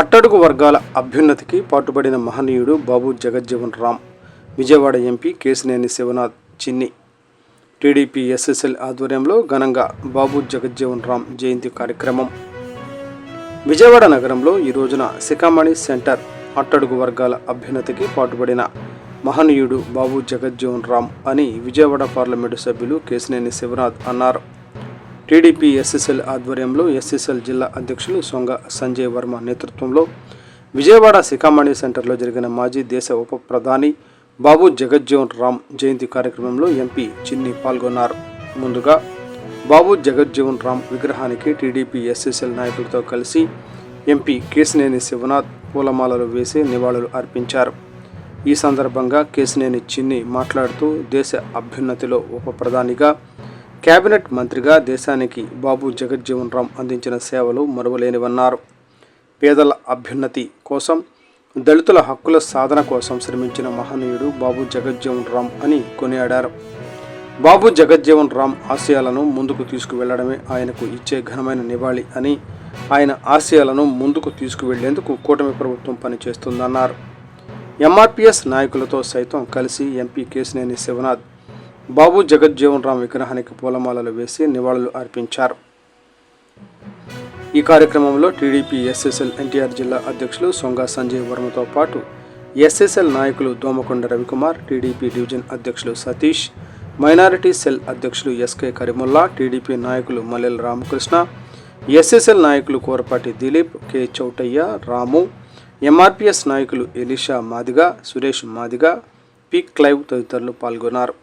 అట్టడుగు వర్గాల అభ్యున్నతికి పాటుపడిన మహనీయుడు బాబు జగజ్జీవన్ రామ్. విజయవాడ ఎంపీ కేశినేని శివనాథ్ చిన్ని. టీడీపీ ఎస్ఎస్ఎల్ ఆధ్వర్యంలో ఘనంగా బాబు జగజ్జీవన్ రామ్ జయంతి కార్యక్రమం. విజయవాడ నగరంలో ఈ రోజున శిఖామణి సెంటర్ అట్టడుగు వర్గాల అభ్యున్నతికి పాటుపడిన మహనీయుడు బాబు జగజ్జీవన్ రామ్ అని విజయవాడ పార్లమెంటు సభ్యులు కేశినేని శివనాథ్ అన్నారు. టీడీపీ ఎస్ఎస్ఎల్ ఆధ్వర్యంలో ఎస్ఎస్ఎల్ జిల్లా అధ్యక్షులు సొంగ సంజయ్ వర్మ నేతృత్వంలో విజయవాడ శిఖామణి సెంటర్లో జరిగిన మాజీ దేశ ఉప ప్రధాని బాబు జగజ్జీవన్ రామ్ జయంతి కార్యక్రమంలో ఎంపీ చిన్ని పాల్గొన్నారు. ముందుగా బాబు జగజ్జీవన్ రామ్ విగ్రహానికి టీడీపీ ఎస్ఎస్ఎల్ నాయకులతో కలిసి ఎంపీ కేశినేని శివనాథ్ పూలమాలలు వేసి నివాళులు అర్పించారు. ఈ సందర్భంగా కేశినేని చిన్ని మాట్లాడుతూ దేశ అభ్యున్నతిలో ఉప ప్రధానిగా, కేబినెట్ మంత్రిగా దేశానికి బాబు జగజ్జీవన్ రామ్ అందించిన సేవలు మరువలేనివన్నారు. పేదల అభ్యున్నతి కోసం, దళితుల హక్కుల సాధన కోసం శ్రమించిన మహనీయుడు బాబు జగజ్జీవన్ రామ్ అని కొనియాడారు. బాబు జగజ్జీవన్ రామ్ ఆశయాలను ముందుకు తీసుకువెళ్లడమే ఆయనకు ఇచ్చే ఘనమైన నివాళి అని, ఆయన ఆశయాలను ముందుకు తీసుకువెళ్లేందుకు కూటమి ప్రభుత్వం పనిచేస్తుందన్నారు. ఎంఆర్పీఎస్ నాయకులతో సైతం కలిసి ఎంపీ కేశినేని శివనాథ్ బాబు జగజ్జీవన్ రామ్ విగ్రహానికి పూలమాలలు వేసి నివాళులు అర్పించారు. ఈ కార్యక్రమంలో టీడీపీ ఎస్ఎస్ఎల్ ఎన్టీఆర్ జిల్లా అధ్యక్షులు సొంగ సంజయ్ వర్మతో పాటు ఎస్ఎస్ఎల్ నాయకులు దోమకొండ రవికుమార్, టీడీపీ డివిజన్ అధ్యక్షులు సతీష్, మైనారిటీ సెల్ అధ్యక్షులు ఎస్కే కరీముల్లా, టీడీపీ నాయకులు మల్లెల రామకృష్ణ, ఎస్ఎస్ఎల్ నాయకులు కోరపాటి దిలీప్, కె చౌటయ్య, రాము, ఎంఆర్పీఎస్ నాయకులు Elisha Madiga, Suresh Madiga, P Clive తదితరులు పాల్గొన్నారు.